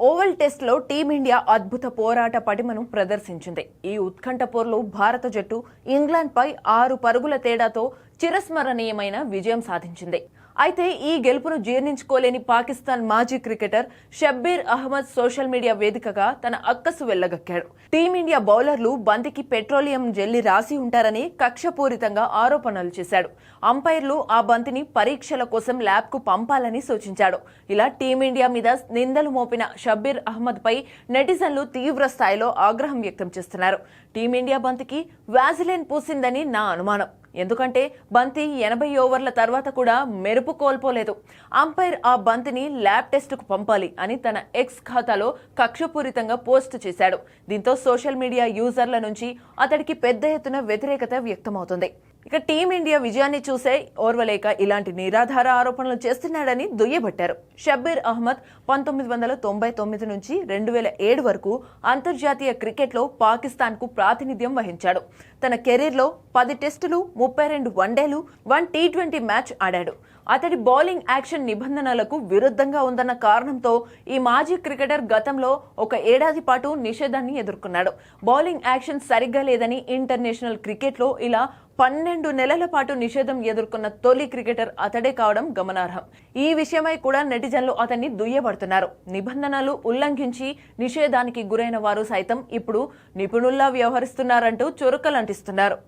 Oval test లో team India అద్భుత పోరాట పటిమను ప్రదర్శించింది. ఈ ఉత్కంఠ పోర్లో భారత జట్టు ఇంగ్లాండ్ పై 6 పరుగుల తేడాతో చిరస్మరణీయమైన విజయం సాధించింది. అయితే ఈ గెలుపును జీర్ణించుకోలేని పాకిస్తాన్ మాజీ cricketer Shabbir Ahmed social media వేదికగా తన అక్కసు వెళ్లగక్కాడు. టీమిండియా బౌలర్లు బంతికి పెట్రోలియం జెల్లీ రాసి ఉంటారని కక్షపూరితంగా ఆరోపణలు చేశాడు. అంపైర్లు ఆ బంతిని పరీక్షల కోసం ల్యాబ్ కు పంపాలని సూచించాడు. ఇలా టీమిండియా మీద నిందలు మోపిన షబ్బీర్ అహ్మద్ పై నెటిజన్లు తీవ్ర స్థాయిలో ఆగ్రహం వ్యక్తం చేస్తున్నారు. టీమిండియా బంతికి వ్యాజిలైన్ పూసిందని నా అనుమానం. ఎందుకంటే బంతి 80 ఓవర్ల తర్వాత కూడా మెరుపు కోల్పోలేదు. అంపైర్ ఆ బంతిని ల్యాబ్ టెస్టుకు పంపాలి అని తన ఎక్స్ ఖాతాలో కక్షపూరితంగా పోస్ట్ చేశాడు. దీంతో సోషల్ మీడియా యూజర్ల నుంచి అతడికి పెద్ద ఎత్తున వ్యతిరేకత వ్యక్తమవుతుంది. ఇక టీమిండియా విజయాన్ని చూసే ఓర్వలేక ఇలాంటి నిరాధార ఆరోపణలు చేస్తున్నాడని దుయ్యబట్టారు. షబ్బీర్ అహ్మద్ 1999 నుంచి 2007 వరకు అంతర్జాతీయ క్రికెట్లో పాకిస్తాన్ కు ప్రాతినిధ్యం వహించాడు. తన కెరీర్లో 10 టెస్టులు, 32 వన్డేలు, 1 టీ20 మ్యాచ్ ఆడాడు. అతడి బౌలింగ్ యాక్షన్ నిబంధనలకు విరుద్ధంగా ఉందన్న కారణంతో ఈ మాజీ క్రికెటర్ గతంలో ఒక ఏడాది పాటు నిషేధాన్ని ఎదుర్కొన్నాడు. బౌలింగ్ యాక్షన్ సరిగ్గా లేదని ఇంటర్నేషనల్ క్రికెట్లో ఇలా 12 నెలల పాటు నిషేధం ఎదుర్కొన్న తొలి క్రికెటర్ అతడే కావడం గమనార్హం. ఈ విషయమై కూడా నెటిజన్లు అతన్ని దుయ్యబడుతున్నారు. నిబంధనలు ఉల్లంఘించి నిషేధానికి గురైన వారు సైతం ఇప్పుడు నిపుణుల్లా వ్యవహరిస్తున్నారంటూ చురకలంటిస్తున్నారు.